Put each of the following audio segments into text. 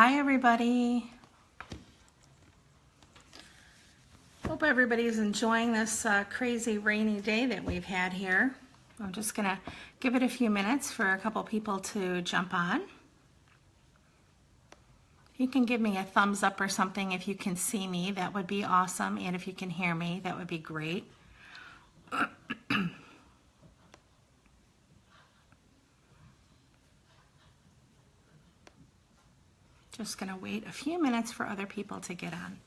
Hi everybody. Hope everybody's enjoying this crazy rainy day that we've had here. I'm just gonna give it a few minutes for a couple people to jump on. You can give me a thumbs up or something if you can see me, that would be awesome, and if you can hear me, that would be great. Just gonna wait a few minutes for other people to get on.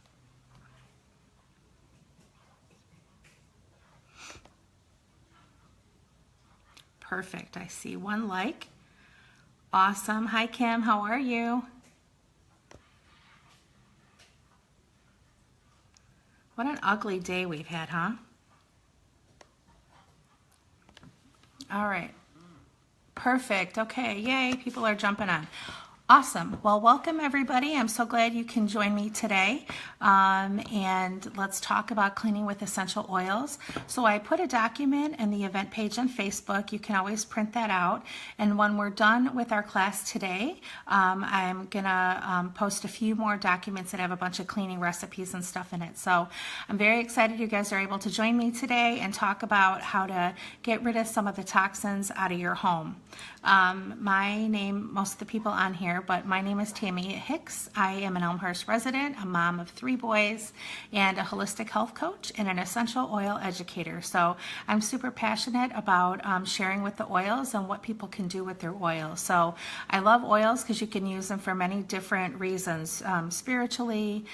Perfect, I see one like. Awesome, hi Kim, how are you? What an ugly day we've had, huh? All right, perfect, okay, yay, people are jumping on. Awesome. Well, welcome everybody. I'm so glad you can join me today. And let's talk about cleaning with essential oils. So I put a document in the event page on Facebook. You can always print that out. And when we're done with our class today, I'm gonna post a few more documents that have a bunch of cleaning recipes and stuff in it. So I'm very excited you guys are able to join me today and talk about how to get rid of some of the toxins out of your home. My name, most of the people on here, but my name is Tammy Hicks. I am an Elmhurst resident, a mom of 3 boys, and a holistic health coach and an essential oil educator. So I'm super passionate about sharing with the oils and what people can do with their oils. So I love oils because you can use them for many different reasons, spiritually,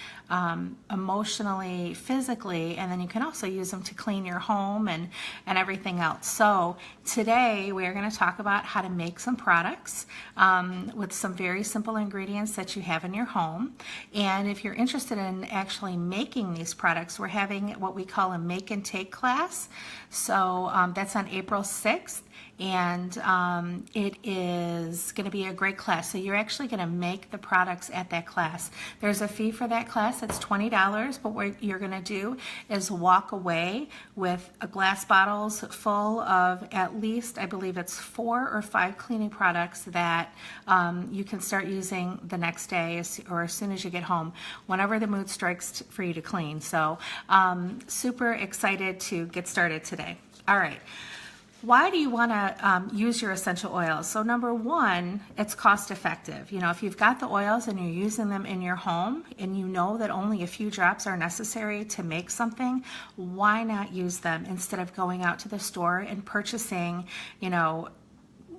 emotionally, physically, and then you can also use them to clean your home and everything else. So today we're going to talk about how to make some products with some very simple ingredients that you have in your home. And if you're interested in actually making these products, we're having what we call a make and take class. So that's on April 6th. And it is going to be a great class. So you're actually going to make the products at that class. There's a fee for that class. It's $20, but what you're going to do is walk away with glass bottles full of at least, I believe it's 4 or 5 cleaning products that you can start using the next day or as soon as you get home, whenever the mood strikes for you to clean. So super excited to get started today. All right. Why do you want to use your essential oils? So number one, it's cost effective. You know, if you've got the oils and you're using them in your home and you know that only a few drops are necessary to make something, why not use them instead of going out to the store and purchasing, you know,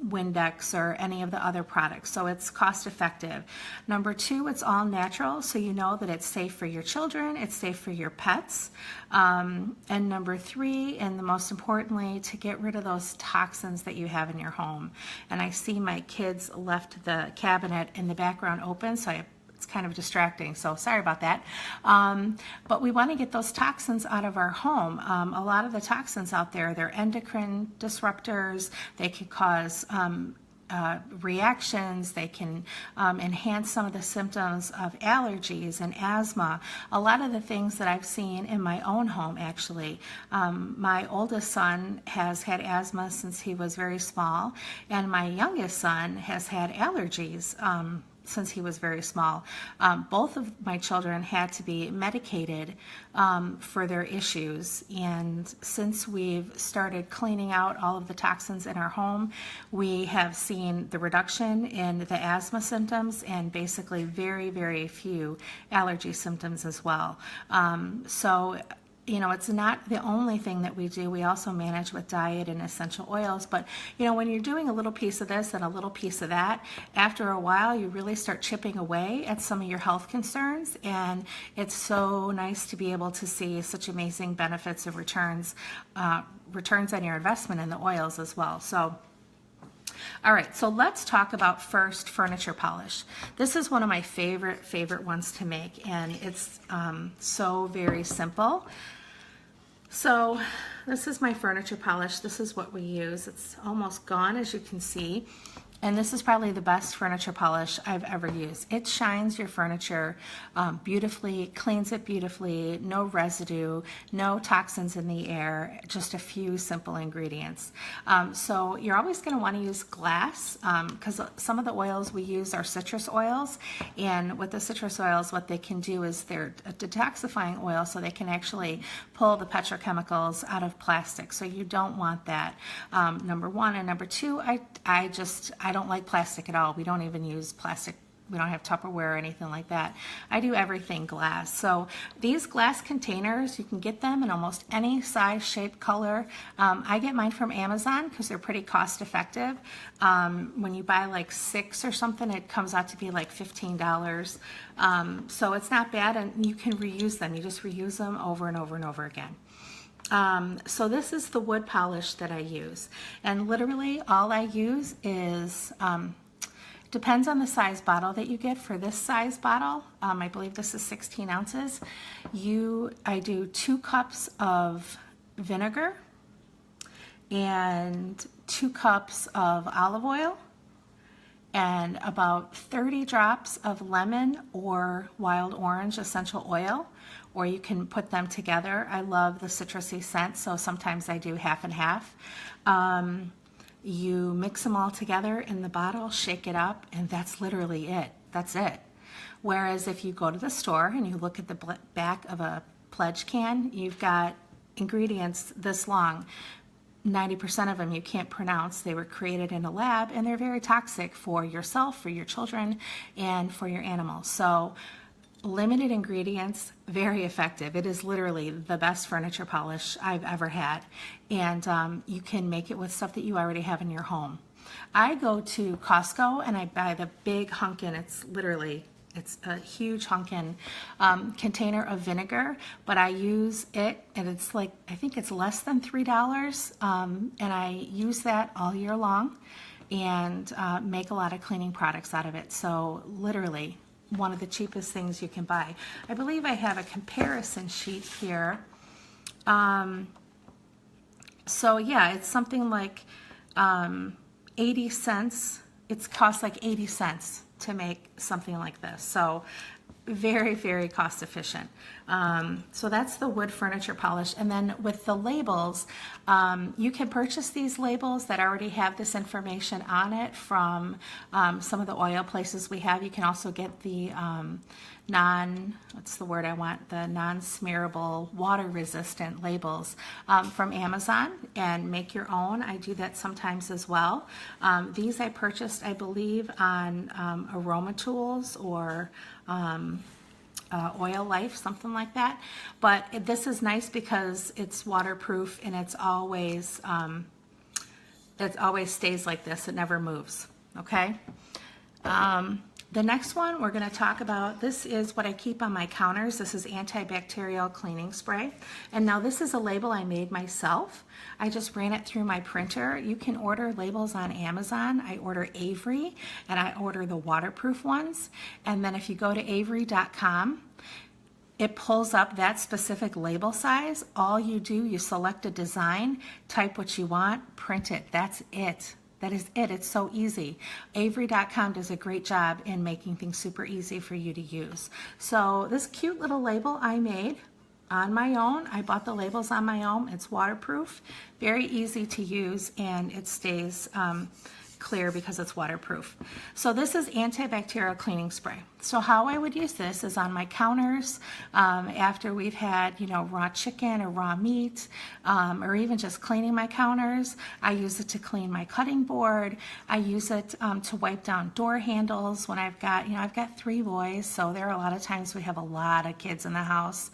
Windex or any of the other products. So it's cost effective. Number two, it's all natural, so you know that it's safe for your children, it's safe for your pets. And number three, and the most importantly, to get rid of those toxins that you have in your home. And I see my kids left the cabinet in the background open, so it's kind of distracting, so sorry about that. But we want to get those toxins out of our home. A lot of the toxins out there, they're endocrine disruptors. They can cause reactions. They can enhance some of the symptoms of allergies and asthma. A lot of the things that I've seen in my own home, actually. My oldest son has had asthma since he was very small, and my youngest son has had allergies since he was very small. Both of my children had to be medicated for their issues, and since we've started cleaning out all of the toxins in our home, we have seen the reduction in the asthma symptoms and basically very, very few allergy symptoms as well. So you know, it's not the only thing that we do. We also manage with diet and essential oils. But, you know, when you're doing a little piece of this and a little piece of that, after a while, you really start chipping away at some of your health concerns. And it's so nice to be able to see such amazing benefits and returns on your investment in the oils as well. So, all right, so let's talk about first furniture polish. This is one of my favorite ones to make, and it's so very simple. So this is my furniture polish. This is what we use. It's almost gone, as you can see. And this is probably the best furniture polish I've ever used. It shines your furniture beautifully, cleans it beautifully, no residue, no toxins in the air, just a few simple ingredients. So you're always going to want to use glass because some of the oils we use are citrus oils. And with the citrus oils, what they can do is they're a detoxifying oil, so they can actually pull the petrochemicals out of plastic. So you don't want that, number one. And number two, I don't like plastic at all. We don't even use plastic. We don't have Tupperware or anything like that. I do everything glass. So these glass containers, you can get them in almost any size, shape, color. I get mine from Amazon because they're pretty cost effective. When you buy like 6 or something, it comes out to be like $15. So it's not bad, and you can reuse them. You just reuse them over and over and over again. So this is the wood polish that I use, and literally all I use is, depends on the size bottle that you get. For this size bottle, I believe this is 16 ounces, I do 2 cups of vinegar and 2 cups of olive oil and about 30 drops of lemon or wild orange essential oil, or you can put them together. I love the citrusy scent, so sometimes I do half and half. You mix them all together in the bottle, shake it up, and that's literally it. That's it. Whereas if you go to the store and you look at the back of a Pledge can, you've got ingredients this long. 90% of them you can't pronounce. They were created in a lab, and they're very toxic for yourself, for your children, and for your animals. So limited ingredients, very effective. It is literally the best furniture polish I've ever had. And you can make it with stuff that you already have in your home. I go to Costco and I buy the big Hunkin. It's a huge Hunkin container of vinegar, but I use it, and it's like, I think it's less than $3, and I use that all year long and make a lot of cleaning products out of it. So literally one of the cheapest things you can buy. I believe I have a comparison sheet here. So yeah, it's something like 80 cents. It costs like 80 cents to make something like this. So very, very cost efficient. So that's the wood furniture polish. And then with the labels, you can purchase these labels that already have this information on it from some of the oil places we have. You can also get the non-smearable, water-resistant labels from Amazon and make your own. I do that sometimes as well. These I purchased, I believe, on Aroma Tools or Oil Life, something like that. But this is nice because it's waterproof, and it always stays like this. It never moves. Okay. The next one we're going to talk about, this is what I keep on my counters. This is antibacterial cleaning spray. And now this is a label I made myself. I just ran it through my printer. You can order labels on Amazon. I order Avery, and I order the waterproof ones. And then if you go to avery.com, it pulls up that specific label size. All you do, you select a design, type what you want, print it. That's it. That is it. It's so easy. Avery.com does a great job in making things super easy for you to use. So this cute little label I made on my own. I bought the labels on my own. It's waterproof, very easy to use, and it stays clear because it's waterproof. So this is antibacterial cleaning spray. So how I would use this is on my counters after we've had, raw chicken or raw meat, or even just cleaning my counters. I use it to clean my cutting board. I use it to wipe down door handles when I've got 3 boys, so there are a lot of times we have a lot of kids in the house.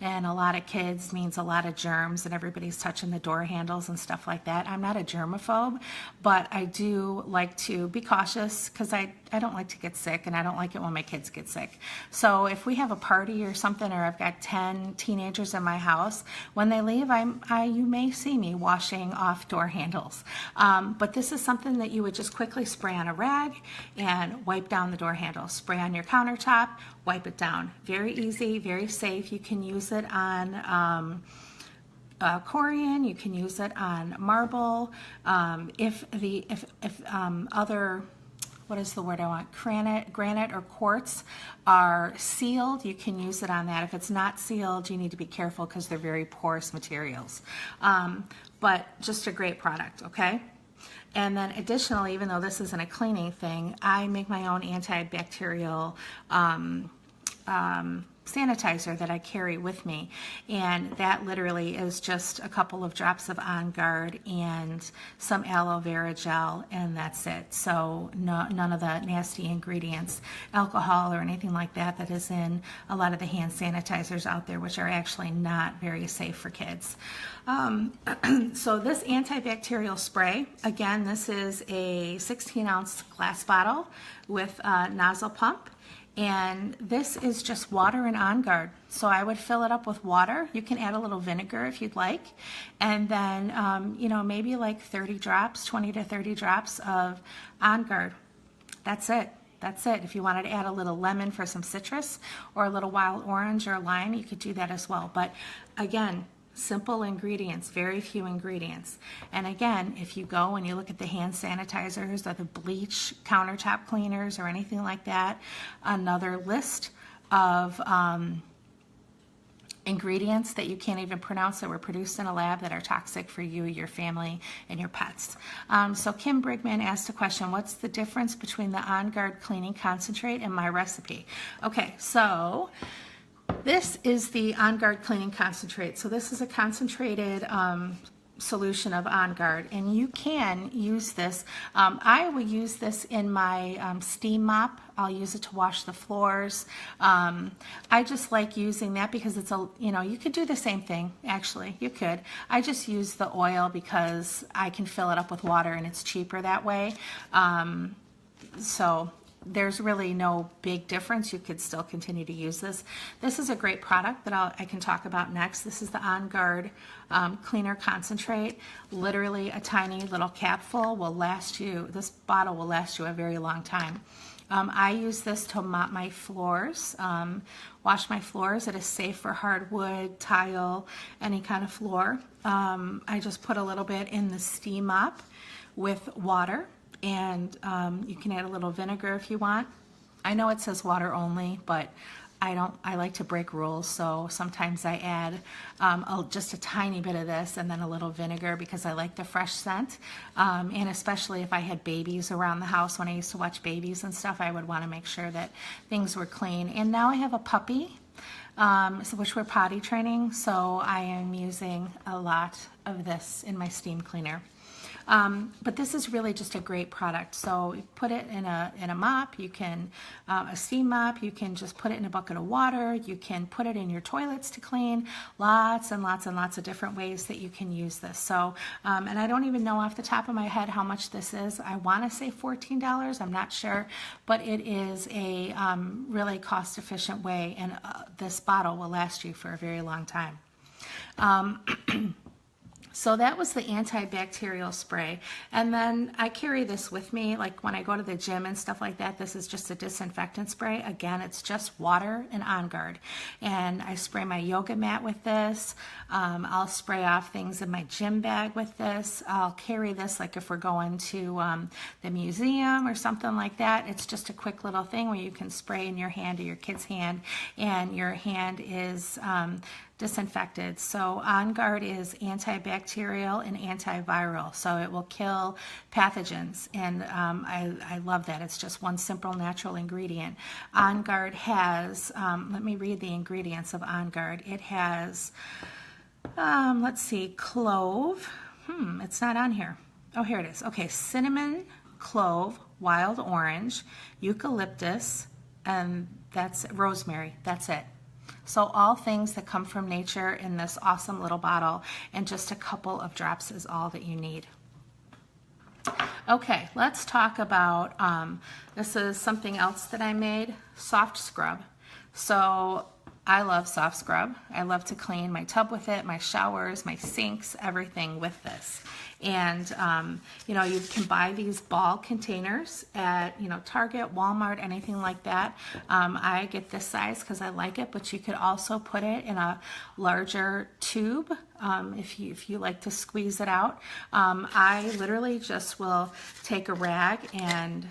And a lot of kids means a lot of germs, and everybody's touching the door handles and stuff like that. I'm not a germaphobe, but I do like to be cautious because I don't like to get sick, and I don't like it when my kids get sick. So if we have a party or something, or I've got 10 teenagers in my house, when they leave, you may see me washing off door handles. But this is something that you would just quickly spray on a rag and wipe down the door handle. Spray on your countertop, wipe it down. Very easy, very safe. You can use it on corian. You can use it on marble. If other, what is the word I want? Granite or quartz are sealed, you can use it on that. If it's not sealed, you need to be careful because they're very porous materials. But just a great product, okay? And then additionally, even though this isn't a cleaning thing, I make my own antibacterial sanitizer that I carry with me, and that literally is just a couple of drops of On Guard and some aloe vera gel, and that's it. So none of the nasty ingredients, alcohol or anything like that that is in a lot of the hand sanitizers out there, which are actually not very safe for kids. So this antibacterial spray, again, this is a 16-ounce glass bottle with a nozzle pump. And this is just water and On Guard. So I would fill it up with water. You can add a little vinegar if you'd like. And then, you know, maybe like 30 drops, 20 to 30 drops of On Guard. That's it. That's it. If you wanted to add a little lemon for some citrus or a little wild orange or lime, you could do that as well. But again, simple ingredients, very few ingredients. And again, if you go and you look at the hand sanitizers or the bleach countertop cleaners or anything like that, another list of ingredients that you can't even pronounce that were produced in a lab that are toxic for you, your family, and your pets. So Kim Brigman asked a question, what's the difference between the On Guard cleaning concentrate and my recipe? Okay, so this is the On Guard cleaning concentrate. So this is a concentrated solution of On Guard, and you can use this. I will use this in my steam mop. I'll use it to wash the floors. I just like using that because it's a, you know, you could do the same thing, actually, you could. I just use the oil because I can fill it up with water and it's cheaper that way. So there's really no big difference. You could still continue to use this. This is a great product that I can talk about next. This is the On Guard Cleaner Concentrate. Literally a tiny little capful will last you, this bottle will last you a very long time. I use this to mop my floors, wash my floors. It is safe for hardwood, tile, any kind of floor. I just put a little bit in the steam mop with water. And you can add a little vinegar if you want. I know it says water only, but I like to break rules, so sometimes I add just a tiny bit of this and then a little vinegar because I like the fresh scent. And especially if I had babies around the house, when I used to watch babies and stuff, I would want to make sure that things were clean. And now I have a puppy, which we're potty training, so I am using a lot of this in my steam cleaner. But this is really just a great product. So you put it in a mop, you can, a steam mop, you can just put it in a bucket of water, you can put it in your toilets to clean, lots and lots and lots of different ways that you can use this. So, and I don't even know off the top of my head how much this is. I want to say $14, I'm not sure, but it is a really cost-efficient way, and this bottle will last you for a very long time. So that was the antibacterial spray. And then I carry this with me, like when I go to the gym and stuff like that. This is just a disinfectant spray. Again, it's just water and On Guard. And I spray my yoga mat with this. I'll spray off things in my gym bag with this. I'll carry this like if we're going to the museum or something like that. It's just a quick little thing where you can spray in your hand or your kid's hand, and your hand is disinfected. So On Guard is antibacterial and antiviral, so it will kill pathogens, and I love that. It's just one simple natural ingredient. On Guard has, let me read the ingredients of On Guard. It has, let's see, clove. It's not on here. Oh, here it is. Okay, cinnamon, clove, wild orange, eucalyptus, and that's rosemary. That's it. So all things that come from nature in this awesome little bottle, and just a couple of drops is all that you need. Okay, let's talk about, this is something else that I made, soft scrub. So I love soft scrub. I love to clean my tub with it, my showers, my sinks, everything with this. And, you know, you can buy these ball containers at, you know, Target, Walmart, anything like that. I get this size because I like it, but you could also put it in a larger tube if you like to squeeze it out. I literally just will take a rag and,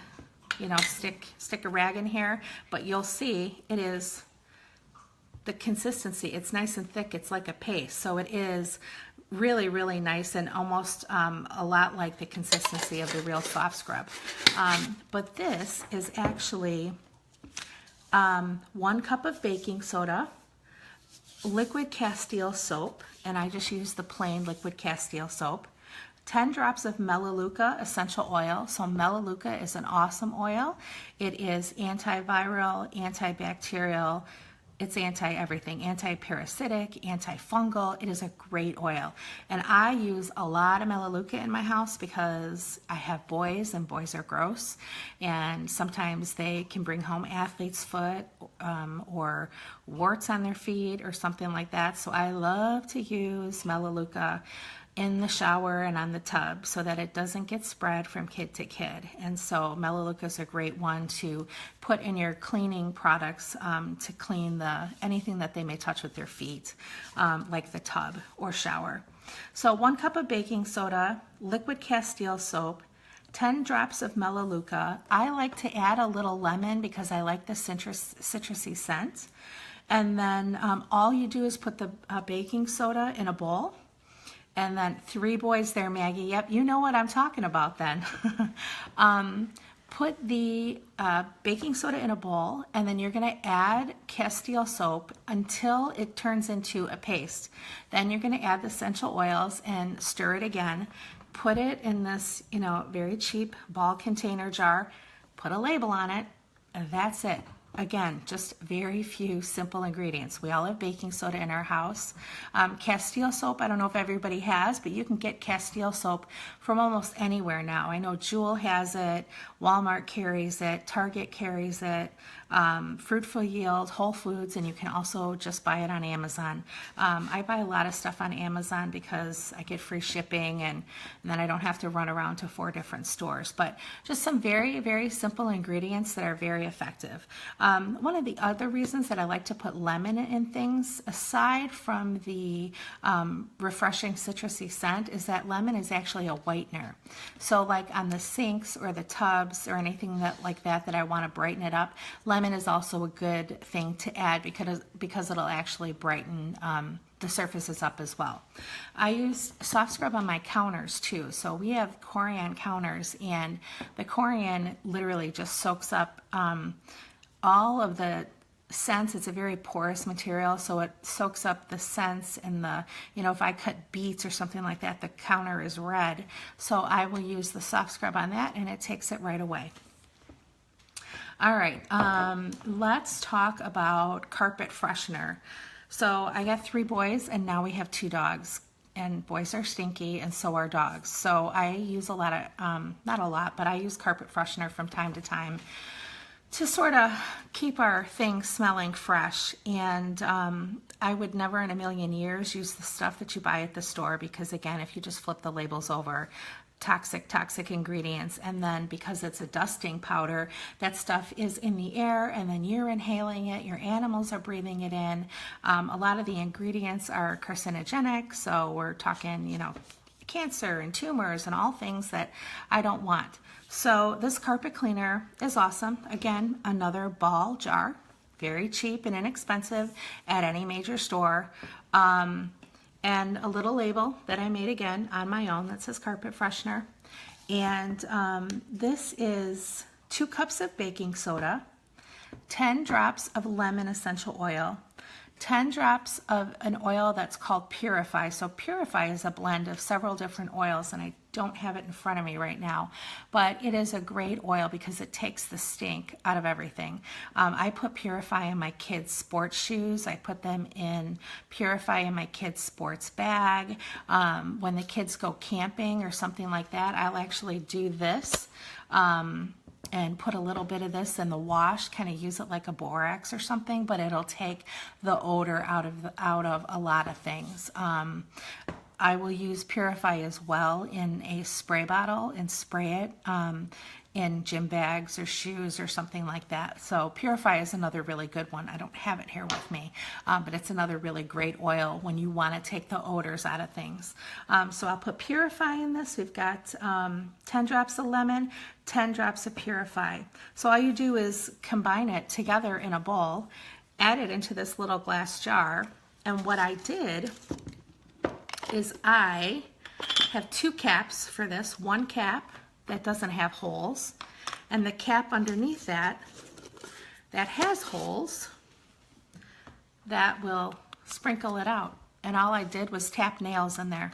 you know, stick a rag in here, but you'll see it is the consistency. It's nice and thick. It's like a paste. So it is really, really nice and almost a lot like the consistency of the real soft scrub. But this is actually 1 cup of baking soda, liquid Castile soap, and I just use the plain liquid Castile soap, 10 drops of Melaleuca essential oil. So Melaleuca is an awesome oil. It is antiviral, antibacterial, it's anti-everything, anti-parasitic, antifungal. It is a great oil. And I use a lot of Melaleuca in my house because I have boys and boys are gross. And sometimes they can bring home athlete's foot or warts on their feet or something like that. So I love to use Melaleuca in the shower and on the tub so that it doesn't get spread from kid to kid. And so Melaleuca is a great one to put in your cleaning products to clean anything that they may touch with their feet, like the tub or shower. So 1 cup of baking soda, liquid Castile soap, 10 drops of Melaleuca. I like to add a little lemon because I like the citrusy scent. And then all you do is put the baking soda in a bowl. And then 3 boys there, Maggie. Yep, you know what I'm talking about then. Put the baking soda in a bowl, and then you're going to add Castile soap until it turns into a paste. Then you're going to add the essential oils and stir it again. Put it in this, you know, very cheap ball container jar. Put a label on it, and that's it. Again, just very few simple ingredients. We all have baking soda in our house. Castile soap, I don't know if everybody has, but you can get Castile soap from almost anywhere now. I know Jewel has it, Walmart carries it, Target carries it, Fruitful Yield, Whole Foods, and you can also just buy it on Amazon. I buy a lot of stuff on Amazon because I get free shipping and then I don't have to run around to 4 different stores. But just some very, very simple ingredients that are very effective. One of the other reasons that I like to put lemon in things, aside from the refreshing citrusy scent, is that lemon is actually a whitener. So like on the sinks or the tubs or anything like that I want to brighten it up, lemon is also a good thing to add because it'll actually brighten the surfaces up as well. I use soft scrub on my counters too. So we have Corian counters, and the Corian literally just soaks up all of the scents. It's a very porous material, so it soaks up the scents and the, you know, if I cut beets or something like that, the counter is red. So I will use the soft scrub on that and it takes it right away. All right, let's talk about carpet freshener. So I got 3 boys and now we have 2 dogs. And boys are stinky and so are dogs. So I use a lot of, not a lot, but I use carpet freshener from time to time to sort of keep our things smelling fresh. And I would never in a million years use the stuff that you buy at the store because, again, if you just flip the labels over, toxic ingredients, and then because it's a dusting powder, that stuff is in the air and then you're inhaling it, your animals are breathing it in. A lot of the ingredients are carcinogenic, so we're talking, you know, cancer and tumors and all things that I don't want. So this carpet cleaner is awesome. Again, another ball jar, very cheap and inexpensive at any major store. And a little label that I made again on my own that says carpet freshener. And this is 2 cups of baking soda, 10 drops of lemon essential oil, 10 drops of an oil that's called Purify. So Purify is a blend of several different oils, and I don't have it in front of me right now, but it is a great oil because it takes the stink out of everything. I put Purify in my kids' sports shoes. I put them in Purify in my kids' sports bag. When the kids go camping or something like that, I'll actually do this. and put a little bit of this in the wash, kind of use it like a borax or something, but it'll take the odor out of a lot of things. I will use Purify as well in a spray bottle and spray it in gym bags or shoes or something like that. So Purify is another really good one. I don't have it here with me, but it's another really great oil when you want to take the odors out of things. So I'll put Purify in this. We've got 10 drops of lemon, 10 drops of Purify. So all you do is combine it together in a bowl, add it into this little glass jar, and what I did is I have 2 caps for this. One cap that doesn't have holes, and the cap underneath that has holes that will sprinkle it out. And all I did was tap nails in there.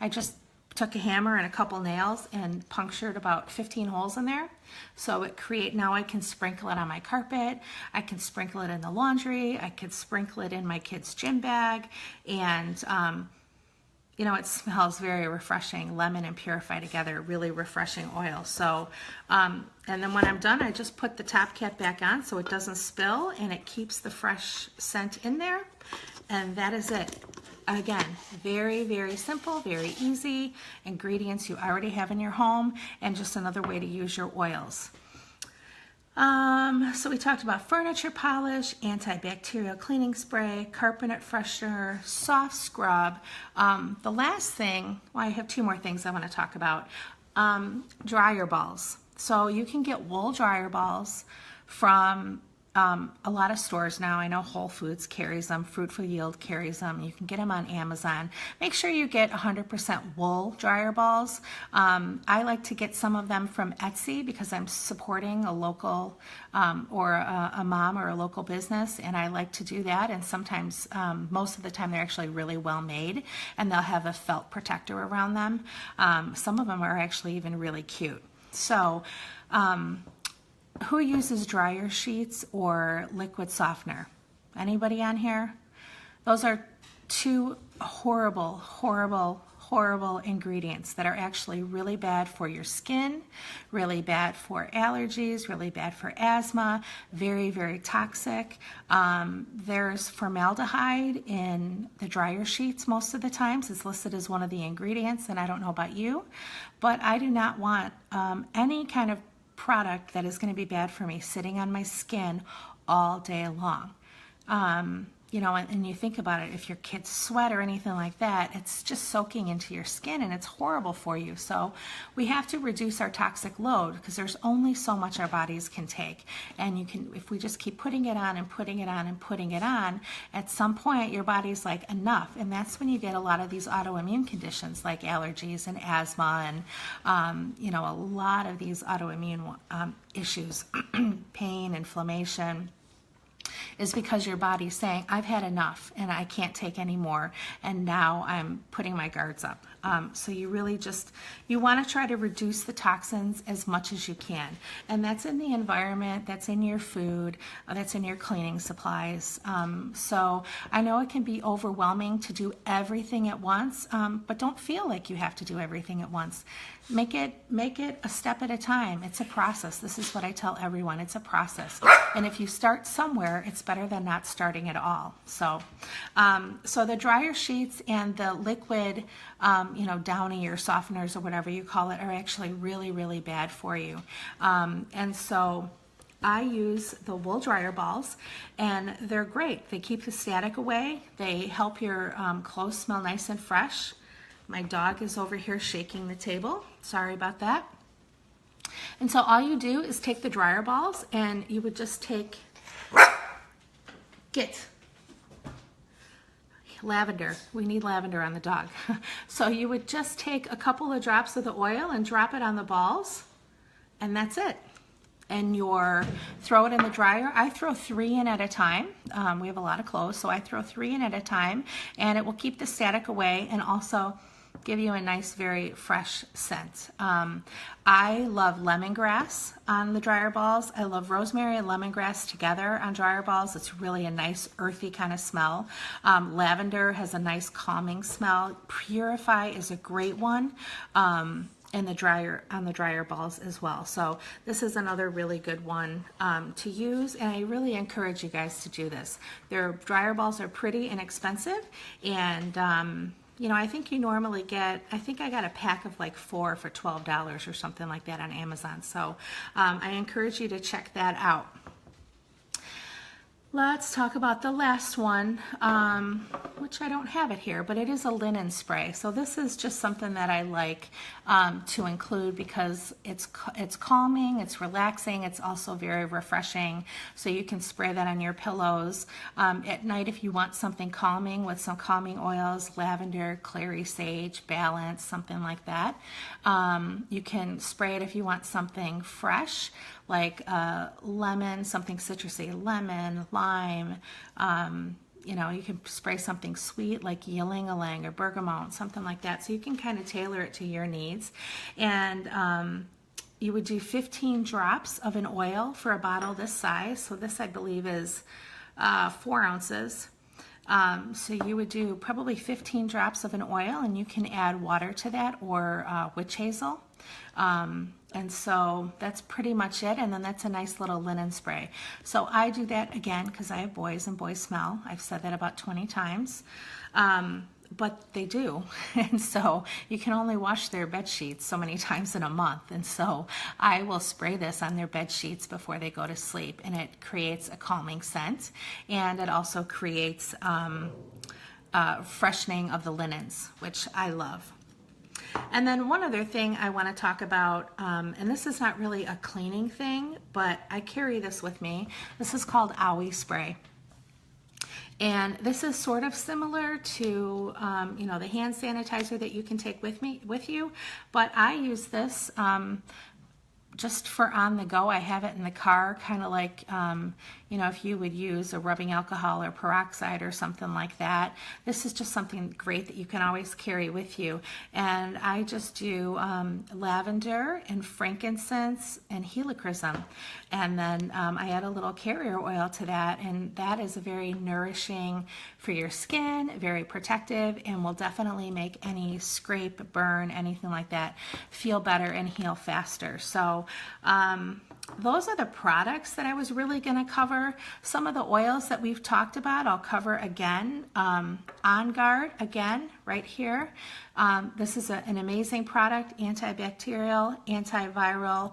I just took a hammer and a couple nails and punctured about 15 holes in there. So now I can sprinkle it on my carpet, I can sprinkle it in the laundry, I could sprinkle it in my kid's gym bag, and you know, it smells very refreshing. Lemon and Purify together, really refreshing oil. So, and then when I'm done, I just put the top cap back on so it doesn't spill and it keeps the fresh scent in there. And that is it. Again, very, very simple, very easy. Ingredients you already have in your home, and just another way to use your oils. So we talked about furniture polish, antibacterial cleaning spray, carpet freshener, soft scrub. The last thing, well, I have 2 more things I want to talk about. Dryer balls. So you can get wool dryer balls from a lot of stores now. I know Whole Foods carries them, Fruitful Yield carries them. You can get them on Amazon. Make sure you get 100% wool dryer balls. I like to get some of them from Etsy because I'm supporting a local or a mom or a local business, and I like to do that. And sometimes, most of the time, they're actually really well made, and they'll have a felt protector around them. Some of them are actually even really cute. So, who uses dryer sheets or liquid softener? Anybody on here? Those are 2 horrible, horrible, horrible ingredients that are actually really bad for your skin, really bad for allergies, really bad for asthma, very, very toxic. There's formaldehyde in the dryer sheets most of the times. It's listed as one of the ingredients, and I don't know about you, but I do not want any kind of product that is going to be bad for me sitting on my skin all day long. You know, and you think about it, if your kids sweat or anything like that, it's just soaking into your skin and it's horrible for you. So we have to reduce our toxic load because there's only so much our bodies can take. And if we just keep putting it on and putting it on and putting it on, at some point your body's like, enough. And that's when you get a lot of these autoimmune conditions like allergies and asthma and, you know, a lot of these autoimmune issues, pain, inflammation, is because your body's saying, I've had enough and I can't take any more, and now I'm putting my guards up. So you really you want to try to reduce the toxins as much as you can. And that's in the environment, that's in your food, that's in your cleaning supplies. So I know it can be overwhelming to do everything at once, but don't feel like you have to do everything at once. Make it a step at a time. It's a process. This is what I tell everyone. It's a process. And if you start somewhere, it's better than not starting at all. So, so the dryer sheets and the liquid, you know, Downy or softeners or whatever you call it are actually really, really bad for you. And so I use the wool dryer balls, and they're great. They keep the static away. They help your clothes smell nice and fresh. My dog is over here shaking the table. Sorry about that. And so all you do is take the dryer balls, and you would just get lavender. We need lavender on the dog. So you would just take a couple of drops of the oil and drop it on the balls, and that's it. And throw it in the dryer. I throw 3 in at a time. We have a lot of clothes, so I throw 3 in at a time, and it will keep the static away and also give you a nice, very fresh scent. I love lemongrass on the dryer balls. I love rosemary and lemongrass together on dryer balls. It's really a nice, earthy kind of smell. Lavender has a nice, calming smell. Purify is a great one. in the dryer, on the dryer balls as well. So this is another really good one to use, and I really encourage you guys to do this. Their dryer balls are pretty inexpensive, and you know, I think you normally get, I think I got a pack of like 4 for $12 or something like that on Amazon. So I encourage you to check that out. Let's talk about the last one, which I don't have it here, but it is a linen spray. So this is just something that I like to include because it's calming, it's relaxing, it's also very refreshing. So you can spray that on your pillows. At night, if you want something calming with some calming oils, lavender, clary sage, balance, something like that. You can spray it if you want something fresh, like lemon, something citrusy, lemon, lime. You know, you can spray something sweet like ylang-ylang or bergamot, something like that. So you can kind of tailor it to your needs. And you would do 15 drops of an oil for a bottle this size. So this, I believe, is 4 ounces. So you would do probably 15 drops of an oil, and you can add water to that or witch hazel. And so that's pretty much it, and then that's a nice little linen spray. So I do that again because I have boys and boys smell. I've said that about 20 times, but they do. And so you can only wash their bed sheets so many times in a month, and so I will spray this on their bed sheets before they go to sleep, and it creates a calming scent, and it also creates freshening of the linens, which I love. And then one other thing I want to talk about, and this is not really a cleaning thing, but I carry this with me. This is called Owie Spray. And this is sort of similar to, you know, the hand sanitizer that you can take with you, but I use this just for on the go. I have it in the car, kind of like, you know, if you would use a rubbing alcohol or peroxide or something like that. This is just something great that you can always carry with you. And I just do lavender and frankincense and helichrysum. And then I add a little carrier oil to that, and that is very nourishing for your skin, very protective, and will definitely make any scrape, burn, anything like that feel better and heal faster. So those are the products that I was really going to cover. Some of the oils that we've talked about, I'll cover again. On Guard, again, right here. This is an amazing product, antibacterial, antiviral.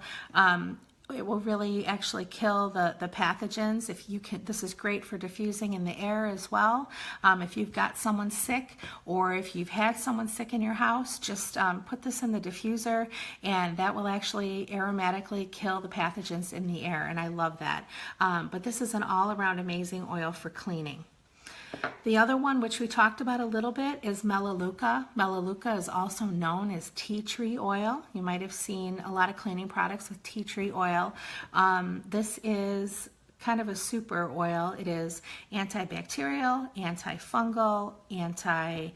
It will really actually kill the pathogens. If you can, this is great for diffusing in the air as well. If you've got someone sick, or if you've had someone sick in your house, just put this in the diffuser, and that will actually aromatically kill the pathogens in the air, and I love that. But this is an all-around amazing oil for cleaning. The other one, which we talked about a little bit, is Melaleuca. Melaleuca is also known as tea tree oil. You might have seen a lot of cleaning products with tea tree oil. This is kind of a super oil. It is antibacterial, antifungal, antiviral,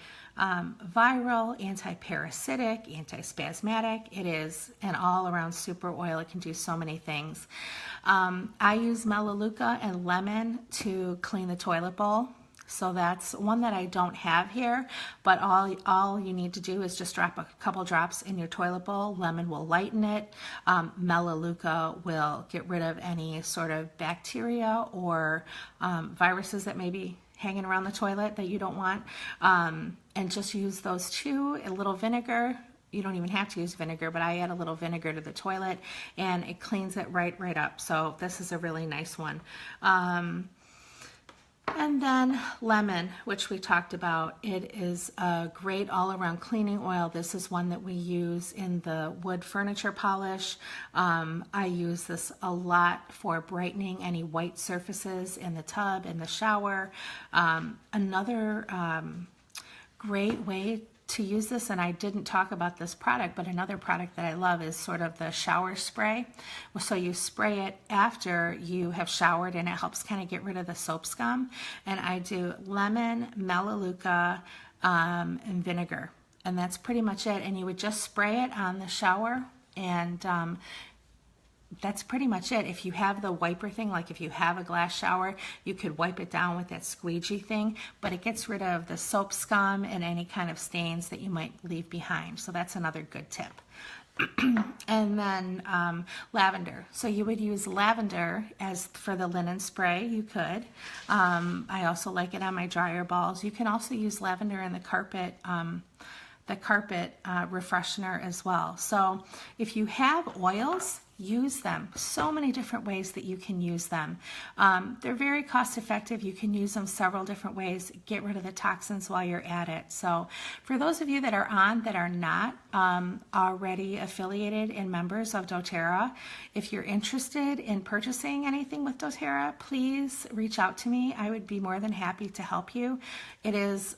anti-parasitic, antispasmodic. It is an all-around super oil. It can do so many things. I use Melaleuca and lemon to clean the toilet bowl. So that's one that I don't have here, but all you need to do is just drop a couple drops in your toilet bowl. Lemon will lighten it. Melaleuca will get rid of any sort of bacteria or viruses that may be hanging around the toilet that you don't want. And just use those two, a little vinegar. You don't even have to use vinegar, but I add a little vinegar to the toilet, and it cleans it right up. So this is a really nice one. And then lemon, which we talked about. It is a great all-around cleaning oil. This is one that we use in the wood furniture polish. I use this a lot for brightening any white surfaces in the tub, in the shower. Another great way to use this, and I didn't talk about this product, but another product that I love is sort of the shower spray. So you spray it after you have showered, and it helps kind of get rid of the soap scum. And I do lemon, Melaleuca, and vinegar, and that's pretty much it. And you would just spray it on the shower, and that's pretty much it. If you have the wiper thing, like if you have a glass shower, you could wipe it down with that squeegee thing, but it gets rid of the soap scum and any kind of stains that you might leave behind. So that's another good tip. And then lavender. So you would use lavender as for the linen spray. You could. I also like it on my dryer balls. You can also use lavender in the carpet refreshener as well. So if you have oils, use them. So many different ways that you can use them. They're very cost effective. You can use them several different ways. Get rid of the toxins while you're at it. So for those of you that are not already affiliated and members of doTERRA, if you're interested in purchasing anything with doTERRA, please reach out to me. I would be more than happy to help you. It is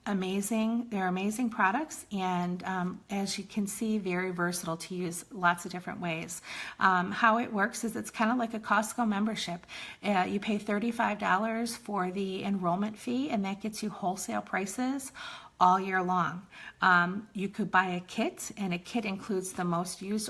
amazing. They're amazing products, and as you can see, very versatile to use lots of different ways. How it works is it's kind of like a Costco membership. You pay $35 for the enrollment fee, and that gets you wholesale prices all year long. You could buy a kit, and a kit includes the most used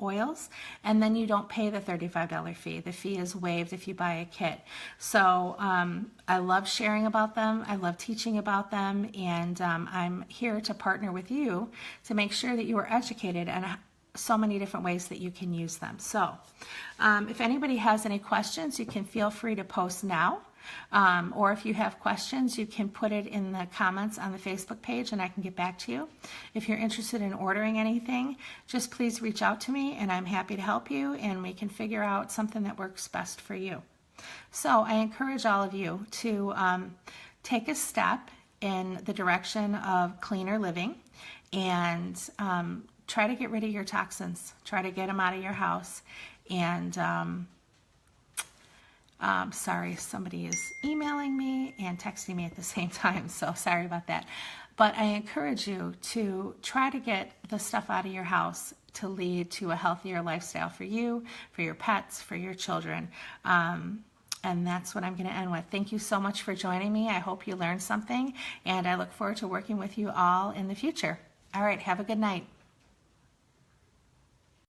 oils, and then you don't pay the $35 fee. The fee is waived if you buy a kit. So I love sharing about them. I love teaching about them, and I'm here to partner with you to make sure that you are educated and so many different ways that you can use them. So if anybody has any questions, you can feel free to post now. Or if you have questions, you can put it in the comments on the Facebook page and I can get back to you. If you're interested in ordering anything, just please reach out to me and I'm happy to help you, and we can figure out something that works best for you. So I encourage all of you to take a step in the direction of cleaner living and try to get rid of your toxins. Try to get them out of your house. And sorry, somebody is emailing me and texting me at the same time, so sorry about that. But I encourage you to try to get the stuff out of your house to lead to a healthier lifestyle for you, for your pets, for your children. And that's what I'm going to end with. Thank you so much for joining me. I hope you learned something, and I look forward to working with you all in the future. All right, have a good night.